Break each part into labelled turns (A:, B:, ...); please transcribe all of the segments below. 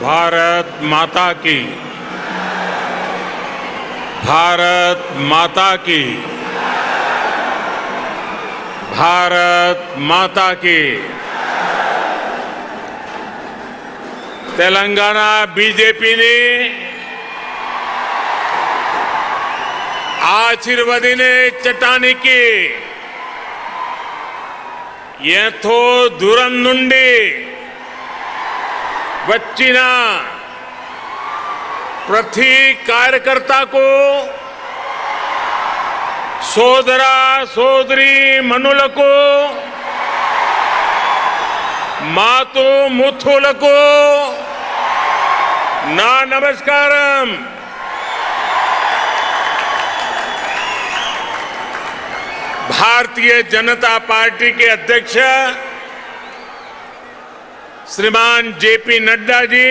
A: भारत माता की, भारत माता की, भारत माता की। तेलंगाना बीजेपी ने आशीर्वादीने चट्टानिकी ఎంతో దూరం నుండి వచ్చిన ప్రతి కార్యకర్తకు సోదర సోదరి మనులకు మాతు ముత్తులకు నా నమస్కారం। भारतीय जनता पार्टी के अध्यक्ष श्रीमान जेपी नड्डा जी,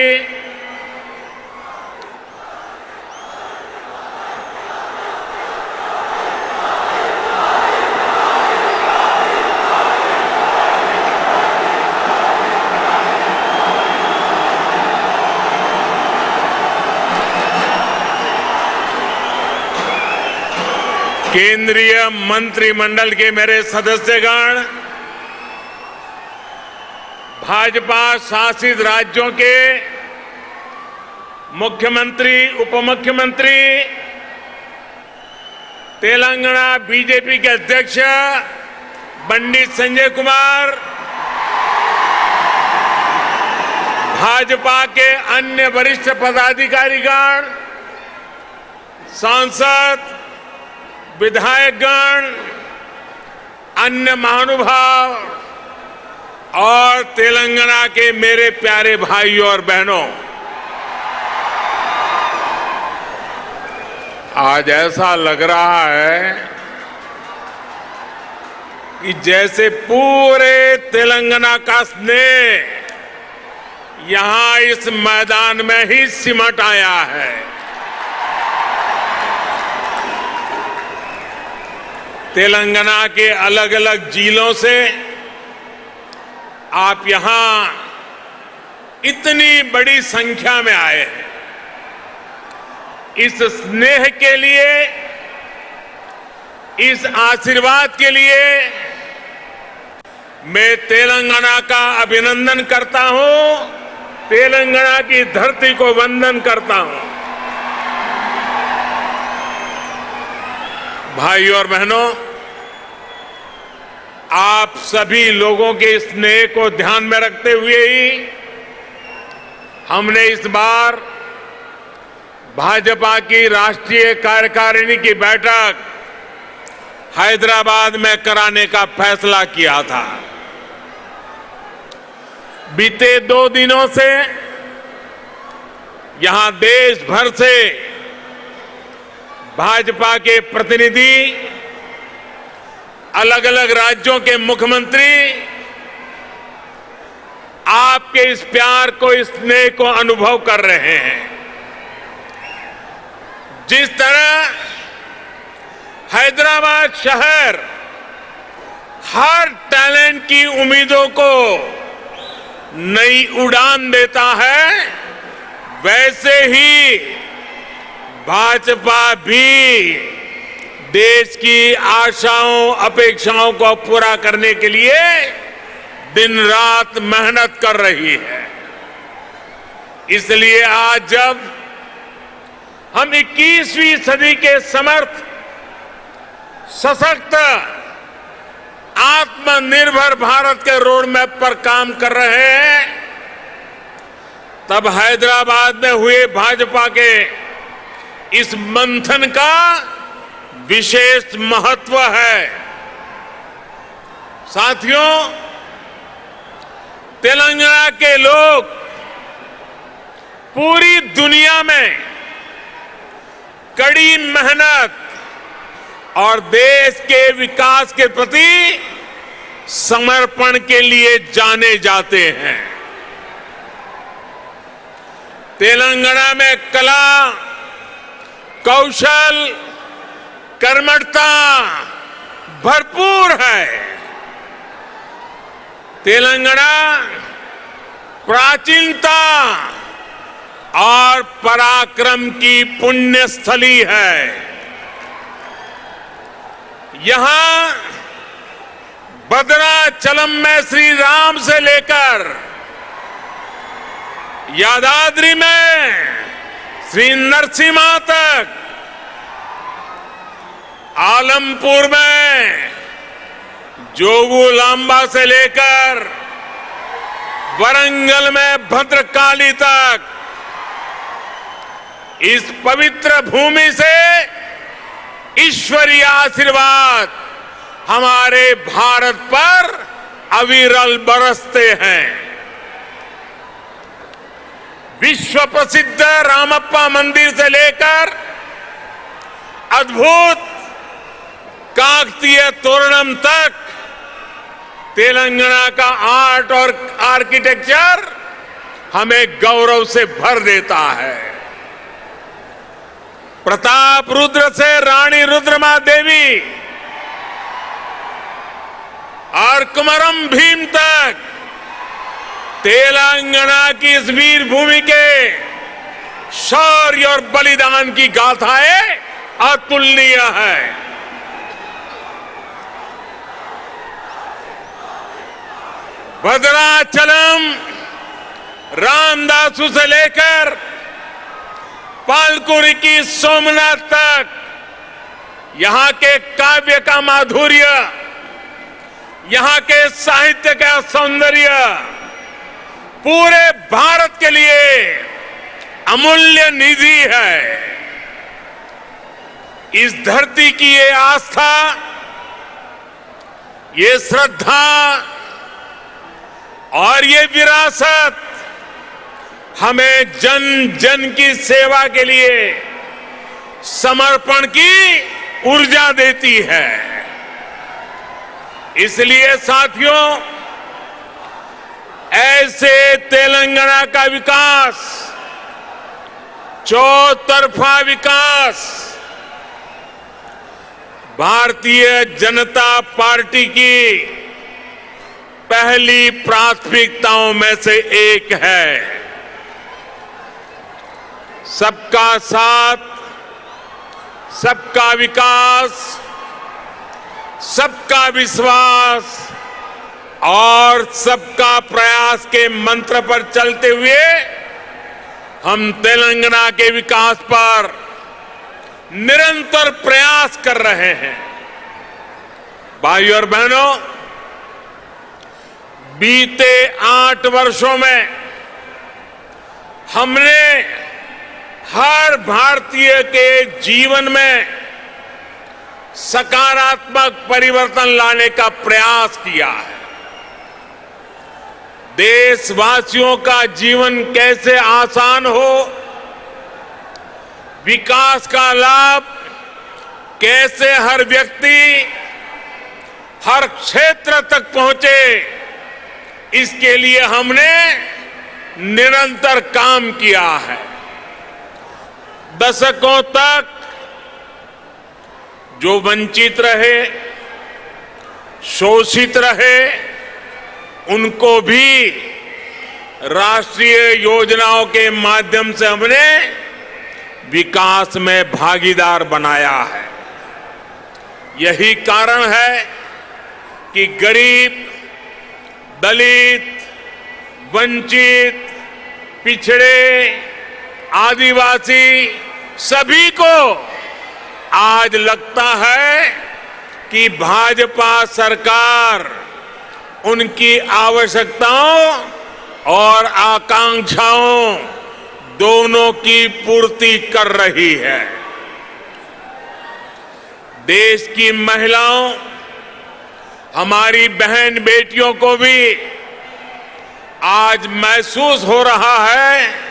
A: केंद्रीय मंत्रिमंडल के मेरे सदस्यगण, भाजपा शासित राज्यों के मुख्यमंत्री, उपमुख्यमंत्री, तेलंगाना बीजेपी के अध्यक्ष पंडित संजय कुमार, भाजपा के अन्य वरिष्ठ पदाधिकारीगण, सांसद, विधायकगण, अन्य महानुभाव और तेलंगाना के मेरे प्यारे भाइयों और बहनों, आज ऐसा लग रहा है कि जैसे पूरे तेलंगाना का स्नेह यहां इस मैदान में ही सिमट आया है। तेलंगाना के अलग अलग जिलों से आप यहां इतनी बड़ी संख्या में आए हैं। इस स्नेह के लिए, इस आशीर्वाद के लिए मैं तेलंगाना का अभिनंदन करता हूं, तेलंगाना की धरती को वंदन करता हूं। भाइयों और बहनों, आप सभी लोगों के स्नेह को ध्यान में रखते हुए ही हमने इस बार भाजपा की राष्ट्रीय कार्यकारिणी की बैठक हैदराबाद में कराने का फैसला किया था। बीते 2 दिनों से यहां देश भर से भाजपा के प्रतिनिधि, अलग अलग राज्यों के मुख्यमंत्री आपके इस प्यार को, इस स्नेह को अनुभव कर रहे हैं। जिस तरह हैदराबाद शहर हर टैलेंट की उम्मीदों को नई उड़ान देता है, वैसे ही भाजपा भी देश की आशाओं, अपेक्षाओं को पूरा करने के लिए दिन रात मेहनत कर रही है। इसलिए आज जब हम 21वीं सदी के समर्थ, सशक्त, आत्मनिर्भर भारत के रोड मैप पर काम कर रहे हैं, तब हैदराबाद में हुए भाजपा के इस मंथन का विशेष महत्व है। साथियों, तेलंगाना के लोग पूरी दुनिया में कड़ी मेहनत और देश के विकास के प्रति समर्पण के लिए जाने जाते हैं। तेलंगाना में कला, कौशल, कर्मठता भरपूर है। तेलंगाना प्राचीनता पराक्रम की पुण्य स्थली है। यहां भद्राचलम में श्री राम से लेकर यादाद्री में श्री नरसिम्हा तक, आलमपुर में जोगुलांबा से लेकर वरंगल में भद्रकाली तक, इस पवित्र भूमि से ईश्वरीय आशीर्वाद हमारे भारत पर अविरल बरसते हैं। विश्व प्रसिद्ध रामप्पा मंदिर से लेकर अद्भुत काकतीय तोरणम तक तेलंगाना का आर्ट और आर्किटेक्चर हमें गौरव से भर देता है। प्रताप रुद्र से रानी रुद्रमा देवी और कुमरम भीम तक तेलंगाना की इस वीर भूमि के शौर्य और बलिदान की गाथाएं अतुलनीय है। भद्राचलम रामदासु से लेकर पालकुरी की सोमनाथ तक यहां के काव्य का माधुर्य, यहां के साहित्य का सौंदर्य पूरे भारत के लिए अमूल्य निधि है। इस धरती की ये आस्था, ये श्रद्धा और ये विरासत हमें जन जन की सेवा के लिए समर्पण की ऊर्जा देती है। इसलिए साथियों, ऐसे तेलंगाना का विकास, चौतरफा विकास भारतीय जनता पार्टी की पहली प्राथमिकताओं में से एक है। सबका साथ, सबका विकास, सबका विश्वास और सबका प्रयास के मंत्र पर चलते हुए हम तेलंगाना के विकास पर निरंतर प्रयास कर रहे हैं। भाइयों और बहनों, बीते 8 वर्षों में हमने हर भारतीय के जीवन में सकारात्मक परिवर्तन लाने का प्रयास किया है। देशवासियों का जीवन कैसे आसान हो, विकास का लाभ कैसे हर व्यक्ति, हर क्षेत्र तक पहुंचे, इसके लिए हमने निरंतर काम किया है। दशकों तक जो वंचित रहे, शोषित रहे, उनको भी राष्ट्रीय योजनाओं के माध्यम से हमने विकास में भागीदार बनाया है। यही कारण है कि गरीब, दलित, वंचित, पिछड़े, आदिवासी सभी को आज लगता है कि भाजपा सरकार उनकी आवश्यकताओं और आकांक्षाओं दोनों की पूर्ति कर रही है। देश की महिलाओं, हमारी बहन बेटियों को भी आज महसूस हो रहा है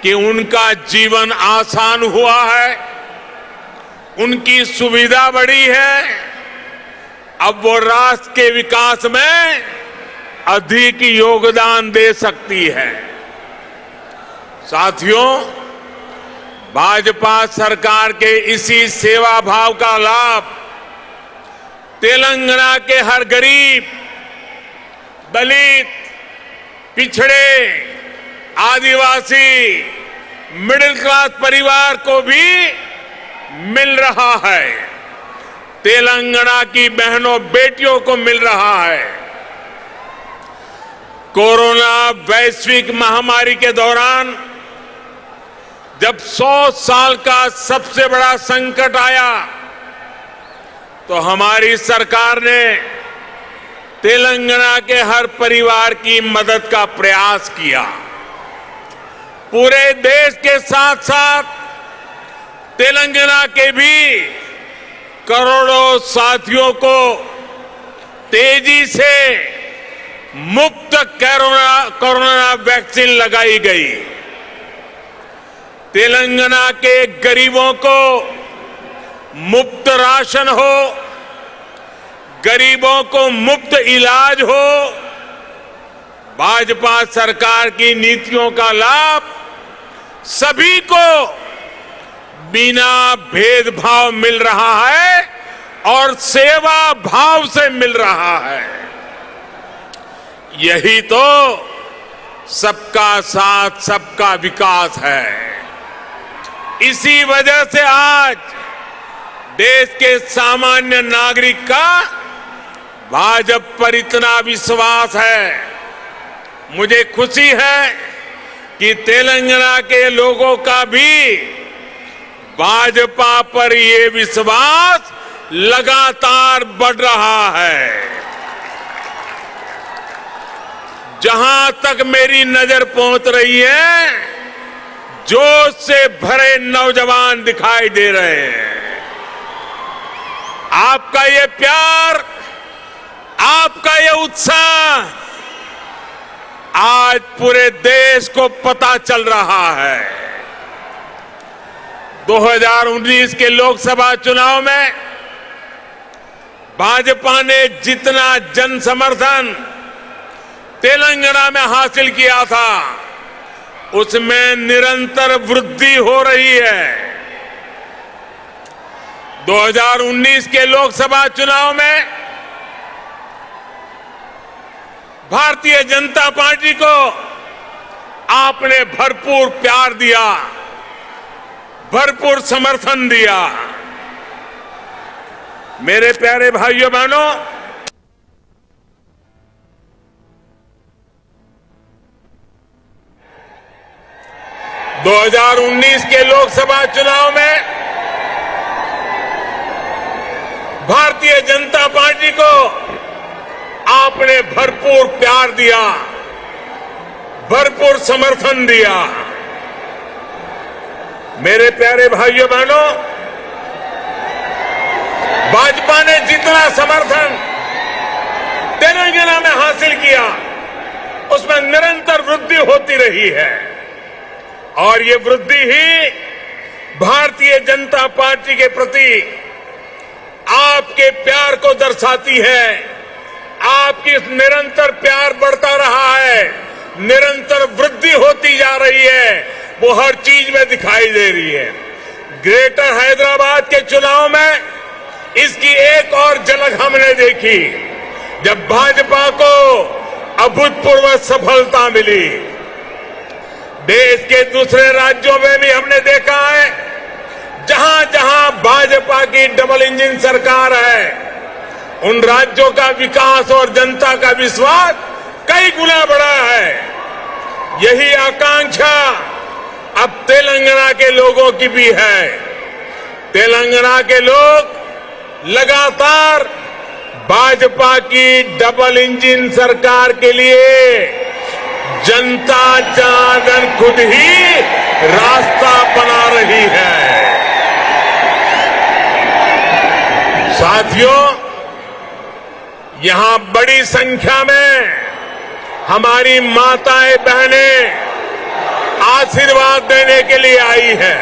A: कि उनका जीवन आसान हुआ है, उनकी सुविधा बढ़ी है। अब वो राष्ट्र के विकास में अधिक योगदान दे सकती है। साथियों, भाजपा सरकार के इसी सेवा भाव का लाभ तेलंगाना के हर गरीब, दलित, पिछड़े, आदिवासी, मिडिल क्लास परिवार को भी मिल रहा है, तेलंगाना की बहनों बेटियों को मिल रहा है। कोरोना वैश्विक महामारी के दौरान जब 100 साल का सबसे बड़ा संकट आया तो हमारी सरकार ने तेलंगाना के हर परिवार की मदद का प्रयास किया। पूरे देश के साथ साथ तेलंगाना के भी करोड़ों साथियों को तेजी से मुफ्त कोरोना वैक्सीन लगाई गई। तेलंगाना के गरीबों को मुफ्त राशन हो, गरीबों को मुफ्त इलाज हो, भाजपा सरकार की नीतियों का लाभ सभी को बिना भेदभाव मिल रहा है और सेवा भाव से मिल रहा है। यही तो सबका साथ सबका विकास है। इसी वजह से आज देश के सामान्य नागरिक का भाजपा पर इतना विश्वास है। मुझे खुशी है कि तेलंगाना के लोगों का भी भाजपा पर ये विश्वास लगातार बढ़ रहा है। जहां तक मेरी नजर पहुंच रही है, जोश से भरे नौजवान दिखाई दे रहे हैं। आपका ये प्यार, आपका ये उत्साह आज पूरे देश को पता चल रहा है। 2019 के लोकसभा चुनाव में भाजपा ने जितना जन समर्थन तेलंगाना में हासिल किया था, उसमें निरंतर वृद्धि हो रही है। 2019 के लोकसभा चुनाव में भारतीय जनता पार्टी को आपने भरपूर प्यार दिया, भरपूर समर्थन दिया। मेरे प्यारे भाइयों बहनों, दो 2019 के लोकसभा चुनाव में भारतीय जनता पार्टी को आपने भरपूर प्यार दिया, भरपूर समर्थन दिया। मेरे प्यारे भाइयों बहनों, भाजपा ने जितना समर्थन तेलंगाना में हासिल किया, उसमें निरंतर वृद्धि होती रही है और ये वृद्धि ही भारतीय जनता पार्टी के प्रति आपके प्यार को दर्शाती है। आपकी निरंतर प्यार बढ़ता रहा है, निरंतर वृद्धि होती जा रही है, वो हर चीज में दिखाई दे रही है। ग्रेटर हैदराबाद के चुनाव में इसकी एक और झलक हमने देखी, जब भाजपा को अभूतपूर्व सफलता मिली। देश के दूसरे राज्यों में भी हमने देखा है, जहां जहां भाजपा की डबल इंजन सरकार है, उन राज्यों का विकास और जनता का विश्वास कई गुना बढ़ा है। यही आकांक्षा अब तेलंगाना के लोगों की भी है। तेलंगाना के लोग लगातार भाजपा की डबल इंजन सरकार के लिए जनता जनार्दन खुद ही रास्ता बना रही है। साथियों, यहां बड़ी संख्या में हमारी माताएं बहनें आशीर्वाद देने के लिए आई है।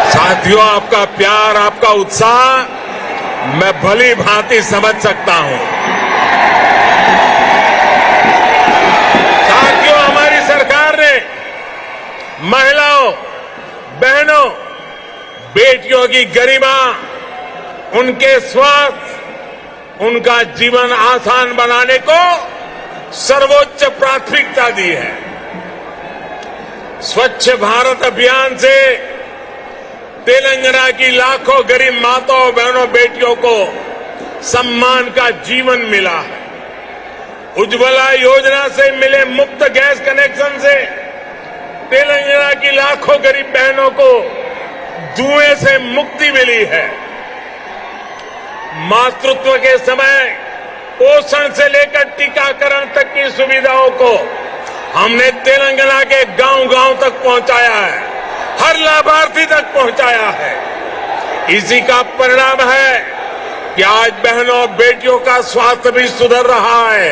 A: साथियों, आपका प्यार, आपका उत्साह मैं भली भांति समझ सकता हूं। साथियों, हमारी सरकार ने महिलाओं, बहनों, बेटियों की गरिमा, उनके स्वास्थ्य, उनका जीवन आसान बनाने को सर्वोच्च प्राथमिकता दी है। स्वच्छ भारत अभियान से तेलंगाना की लाखों गरीब माताओं, बहनों, बेटियों को सम्मान का जीवन मिला है। उज्ज्वला योजना से मिले मुफ्त गैस कनेक्शन से तेलंगाना की लाखों गरीब बहनों को धुएं से मुक्ति मिली है। मातृत्व के समय पोषण से लेकर टीकाकरण तक की सुविधाओं को हमने तेलंगाना के गांव-गांव तक पहुंचाया है, हर लाभार्थी तक पहुंचाया है। इसी का परिणाम है कि आज बहनों बेटियों का स्वास्थ्य भी सुधर रहा है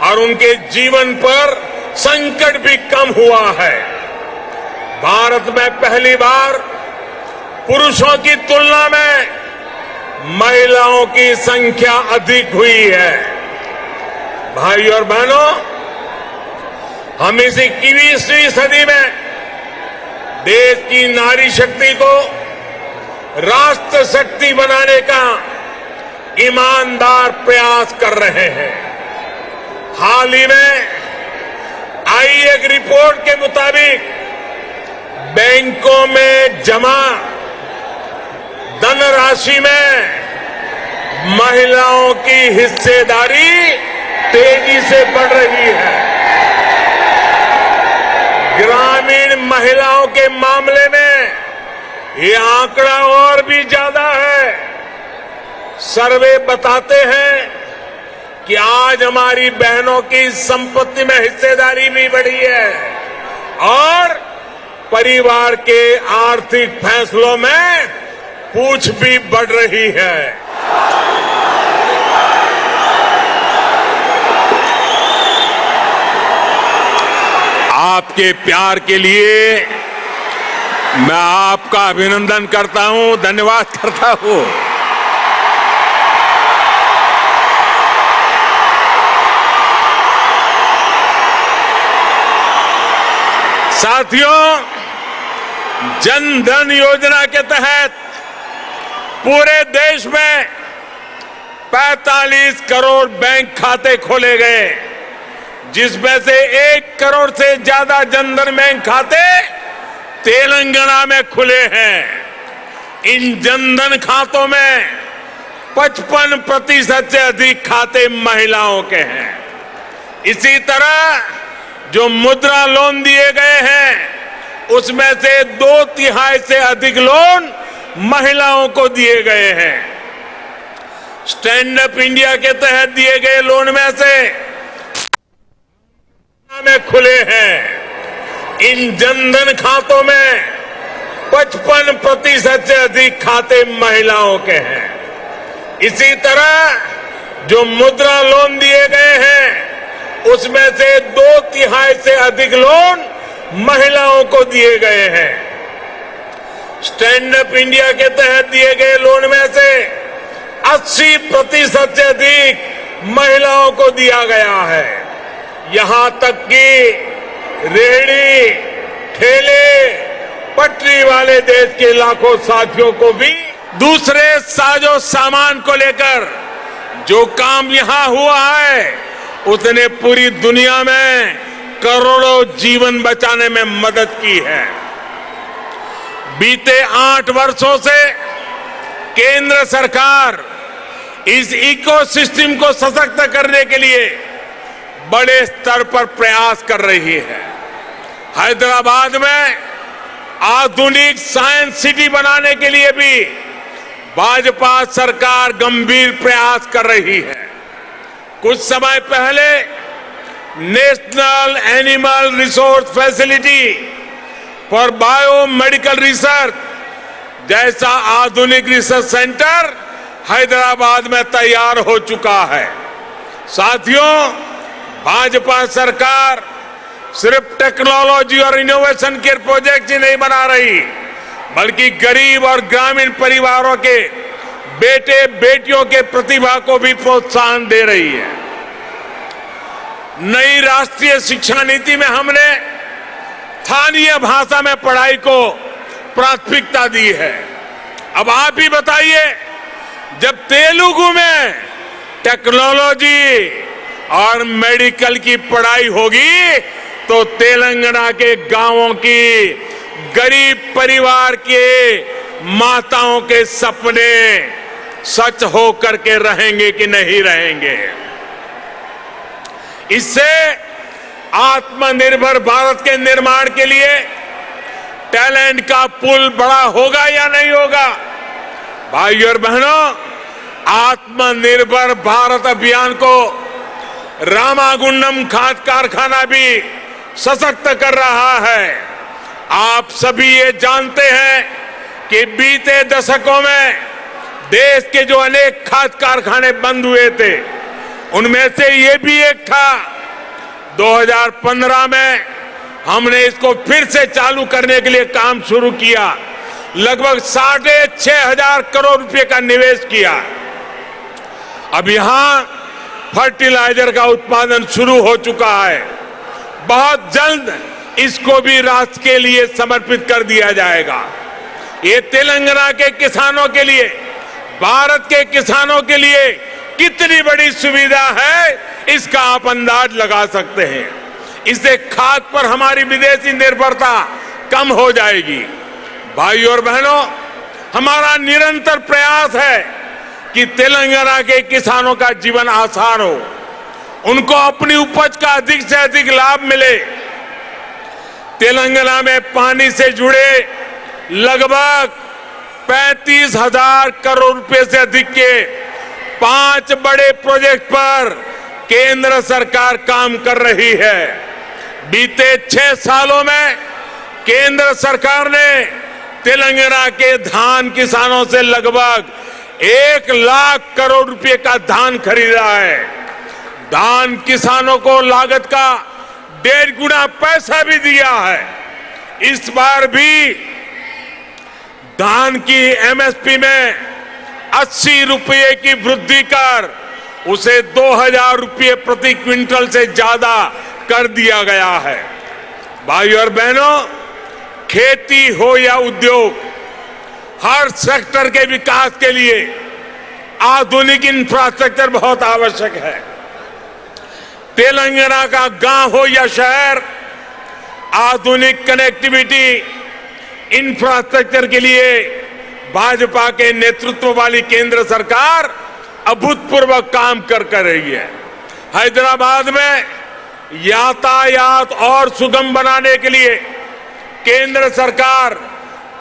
A: और उनके जीवन पर संकट भी कम हुआ है। भारत में पहली बार पुरुषों की तुलना में महिलाओं की संख्या अधिक हुई है। भाई और बहनों, हम इस 21वीं सदी में देश की नारी शक्ति को राष्ट्र शक्ति बनाने का ईमानदार प्रयास कर रहे हैं। हाल ही में आई एक रिपोर्ट के मुताबिक बैंकों में जमा धनराशि में महिलाओं की हिस्सेदारी तेजी से बढ़ रही है। ग्रामीण महिलाओं के मामले में ये आंकड़ा और भी ज्यादा है। सर्वे बताते हैं कि आज हमारी बहनों की संपत्ति में हिस्सेदारी भी बढ़ी है और परिवार के आर्थिक फैसलों में पूछ भी बढ़ रही है। आपके प्यार के लिए मैं आपका अभिनंदन करता हूं, धन्यवाद करता हूं। साथियों, जन धन योजना के तहत पूरे देश में 45 करोड़ बैंक खाते खोले गए, जिसमें से 1 करोड़ से ज्यादा जनधन बैंक खाते तेलंगाना में खुले हैं। इन जनधन खातों में 55% से अधिक खाते महिलाओं के हैं। इसी तरह जो मुद्रा लोन दिए गए हैं उसमें से 2/3 से अधिक लोन महिलाओं को दिए गए हैं। स्टैंड अप इंडिया के तहत दिए गए लोन में से में खुले हैं। इन जनधन खातों में 55% से अधिक खाते महिलाओं के हैं। इसी तरह जो मुद्रा लोन दिए गए हैं उसमें से 2/3 से अधिक लोन महिलाओं को दिए गए हैं। स्टैंड अप इंडिया के तहत दिए गए लोन में से 80% से अधिक महिलाओं को दिया गया है। यहां तक कि रेहड़ी, ठेले, पटरी वाले देश के लाखों साथियों को भी दूसरे साजो सामान को लेकर जो काम यहां हुआ है उसने पूरी दुनिया में करोड़ों जीवन बचाने में मदद की है। बीते 8 वर्षों से केंद्र सरकार इस इकोसिस्टम को सशक्त करने के लिए बड़े स्तर पर प्रयास कर रही है। हैदराबाद में आधुनिक साइंस सिटी बनाने के लिए भी भाजपा सरकार गंभीर प्रयास कर रही है। कुछ समय पहले national animal resource facility for biomedical research जैसा आधुनिक रिसर्च सेंटर हैदराबाद में तैयार हो चुका है। साथियों, भाजपा सरकार सिर्फ टेक्नोलॉजी और इनोवेशन के प्रोजेक्ट ही नहीं बना रही, बल्कि गरीब और ग्रामीण परिवारों के बेटे बेटियों के प्रतिभा को भी प्रोत्साहन दे रही है। नई राष्ट्रीय शिक्षा नीति में हमने स्थानीय भाषा में पढ़ाई को प्राथमिकता दी है। अब आप ही बताइए, जब तेलुगु में टेक्नोलॉजी और मेडिकल की पढ़ाई होगी तो तेलंगाना के गांवों की गरीब परिवार के माताओं के सपने सच हो करके रहेंगे कि नहीं रहेंगे। इससे आत्मनिर्भर भारत के निर्माण के लिए टैलेंट का पुल बड़ा होगा या नहीं होगा। भाइयों और बहनों, आत्मनिर्भर भारत अभियान को रामागुंडम खाद कारखाना भी सशक्त कर रहा है। आप सभी ये जानते हैं कि बीते दशकों में देश के जो अनेक खाद कारखाने बंद हुए थे, उनमें से ये भी एक था। 2015 में हमने इसको फिर से चालू करने के लिए काम शुरू किया। लगभग 6,500 करोड़ रुपए का निवेश किया। अब यहां फर्टिलाइजर का उत्पादन शुरू हो चुका है। बहुत जल्द इसको भी राष्ट्र के लिए समर्पित कर दिया जाएगा। ये तेलंगाना के किसानों के लिए, भारत के किसानों के लिए कितनी बड़ी सुविधा है, इसका आप अंदाज लगा सकते हैं। इससे खाद पर हमारी विदेशी निर्भरता कम हो जाएगी। भाइयों और बहनों, हमारा निरंतर प्रयास है कि तेलंगाना के किसानों का जीवन आसान हो, उनको अपनी उपज का अधिक से अधिक लाभ मिले। तेलंगाना में पानी से जुड़े लगभग 35,000 करोड़ रुपए से अधिक के 5 बड़े प्रोजेक्ट पर केंद्र सरकार काम कर रही है। बीते 6 सालों में केंद्र सरकार ने तेलंगाना के धान किसानों से लगभग 1 लाख करोड़ रुपए का धान खरीदा है। धान किसानों को लागत का 1.5 गुना पैसा भी दिया है। इस बार भी धान की एमएसपी में 80 रुपये की वृद्धि कर उसे 2,000 रुपये प्रति क्विंटल से ज्यादा कर दिया गया है। भाइयों और बहनों, खेती हो या उद्योग, हर सेक्टर के विकास के लिए आधुनिक इंफ्रास्ट्रक्चर बहुत आवश्यक है। तेलंगाना का गांव हो या शहर, आधुनिक कनेक्टिविटी इंफ्रास्ट्रक्चर के लिए भाजपा के नेतृत्व वाली केंद्र सरकार अभूतपूर्व काम कर रही है। हैदराबाद में यातायात और सुगम बनाने के लिए केंद्र सरकार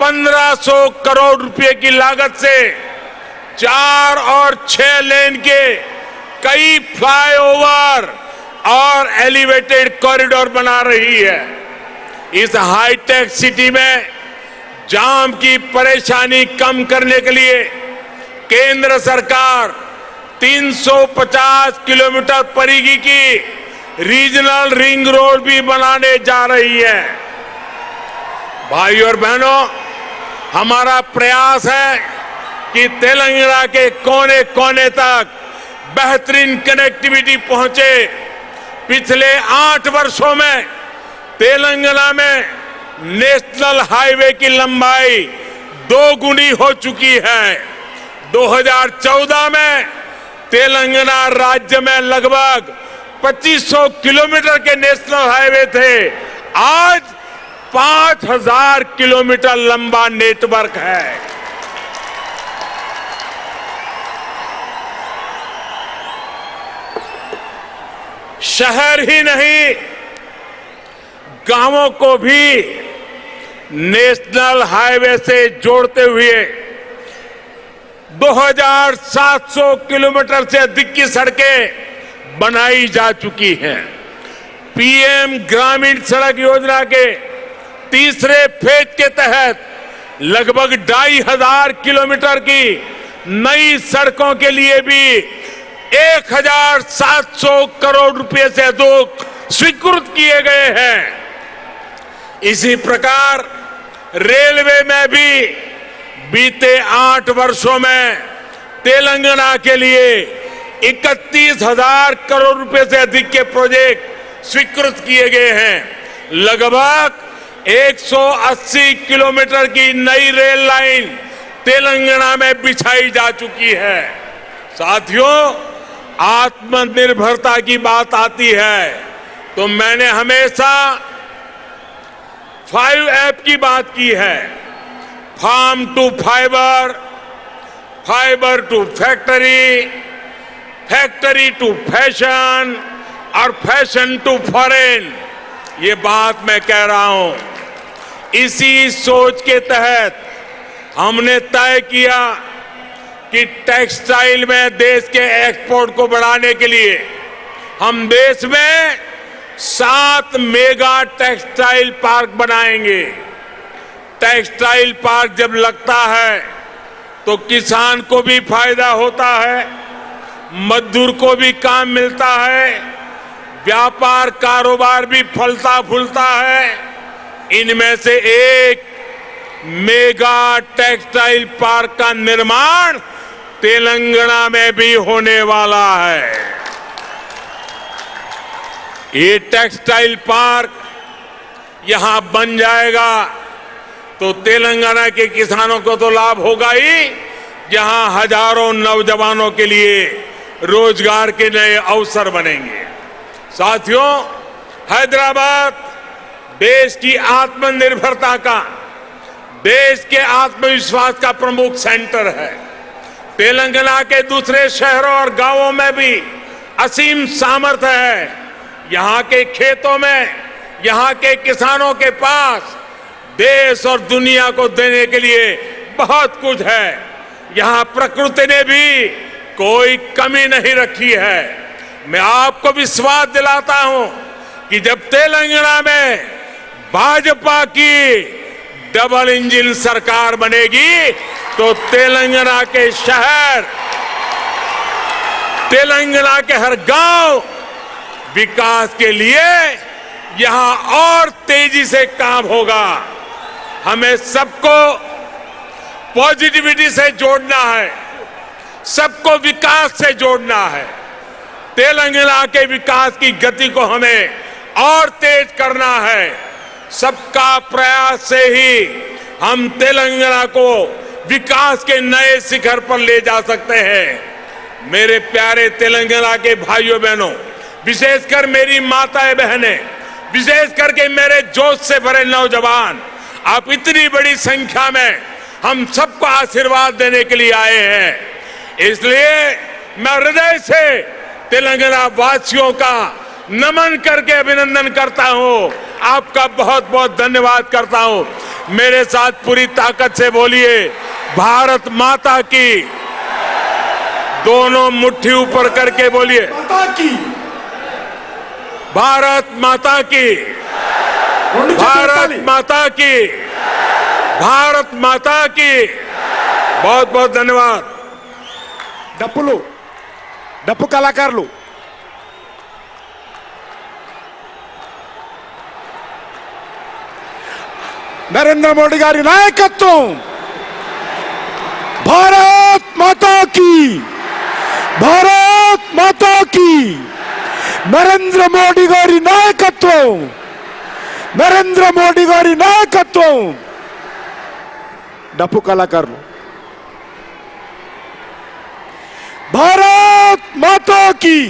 A: 1,500 करोड़ रुपए की लागत से 4 और 6 लेन के कई फ्लाईओवर और एलिवेटेड कॉरिडोर बना रही है। इस हाईटेक सिटी में जाम की परेशानी कम करने के लिए केंद्र सरकार 350 किलोमीटर परिधि की रीजनल रिंग रोड भी बनाने जा रही है। भाइयों और बहनों, हमारा प्रयास है कि तेलंगाना के कोने कोने तक बेहतरीन कनेक्टिविटी पहुंचे। पिछले 8 वर्षों में तेलंगाना में नेशनल हाईवे की लंबाई 2 गुनी हो चुकी है। 2014 में तेलंगाना राज्य में लगभग 2500 किलोमीटर के नेशनल हाईवे थे। आज 5,000 किलोमीटर लंबा नेटवर्क है। शहर ही नहीं, गांवों को भी नेशनल हाईवे से जोड़ते हुए 2,700 किलोमीटर से अधिक की सड़कें बनाई जा चुकी हैं। पीएम ग्रामीण सड़क योजना के तीसरे फेज के तहत लगभग 2,500 किलोमीटर की नई सड़कों के लिए भी 1,700 करोड़ रुपए से अधिक स्वीकृत किए गए हैं। इसी प्रकार रेलवे में भी बीते 8 वर्षों में तेलंगाना के लिए 31,000 करोड़ रुपए से अधिक के प्रोजेक्ट स्वीकृत किए गए हैं। लगभग 180 किलोमीटर की नई रेल लाइन तेलंगाना में बिछाई जा चुकी है। साथियों, आत्मनिर्भरता की बात आती है तो मैंने हमेशा 5F की बात की है। Farm to fibre, fibre to factory, factory to fashion और फैशन टू फॉरेन। ये बात मैं कह रहा हूं। इसी सोच के तहत हमने तय किया कि टेक्सटाइल में देश के एक्सपोर्ट को बढ़ाने के लिए हम देश में 7 मेगा टेक्सटाइल पार्क बनाएंगे। टेक्सटाइल पार्क जब लगता है तो किसान को भी फायदा होता है, मजदूर को भी काम मिलता है, व्यापार कारोबार भी फलता फूलता है। इनमें से एक मेगा टेक्सटाइल पार्क का निर्माण तेलंगाना में भी होने वाला है। ये टेक्सटाइल पार्क यहां बन जाएगा तो तेलंगाना के किसानों को तो लाभ होगा ही, जहां हजारों नौजवानों के लिए रोजगार के नए अवसर बनेंगे। साथियों, हैदराबाद देश की आत्मनिर्भरता का, देश के आत्मविश्वास का प्रमुख सेंटर है। तेलंगाना के दूसरे शहरों और गांवों में भी असीम सामर्थ्य है। यहां के खेतों में, यहां के किसानों के पास देश और दुनिया को देने के लिए बहुत कुछ है। यहां प्रकृति ने भी कोई कमी नहीं रखी है। मैं आपको विश्वास दिलाता हूं कि जब तेलंगाना में भाजपा की डबल इंजन सरकार बनेगी तो तेलंगाना के शहर, तेलंगाना के हर गांव विकास के लिए यहां और तेजी से काम होगा। हमें सबको पॉजिटिविटी से जोड़ना है, सबको विकास से जोड़ना है। तेलंगाना के विकास की गति को हमें और तेज करना है। सबका प्रयास से ही हम तेलंगाना को विकास के नए शिखर पर ले जा सकते हैं। मेरे प्यारे तेलंगाना के भाइयों बहनों, विशेषकर मेरी माताएं बहनें, विशेष करके मेरे जोश से भरे नौजवान, आप इतनी बड़ी संख्या में हम सबको आशीर्वाद देने के लिए आए हैं। इसलिए मैं हृदय से तेलंगाना वासियों का नमन करके अभिनंदन करता हूं। आपका बहुत बहुत धन्यवाद करता हूं। मेरे साथ पूरी ताकत से बोलिए, भारत माता की। दोनों मुट्ठी ऊपर करके बोलिए, माता की, भारत माता की, भारत माता की, भारत माता की। बहुत बहुत धन्यवाद।
B: డప్పు కళాకారులు నరేంద్ర మోడీ గారి నాయకత్వం, భారత్ మాతా కీ, భారత్ మాతా కీ, నరేంద్ర మోడీ గారి నాయకత్వం, నరేంద్ర మోడీ గారి నాయకత్వం. డప్పు కళాకారులు भारत माता की।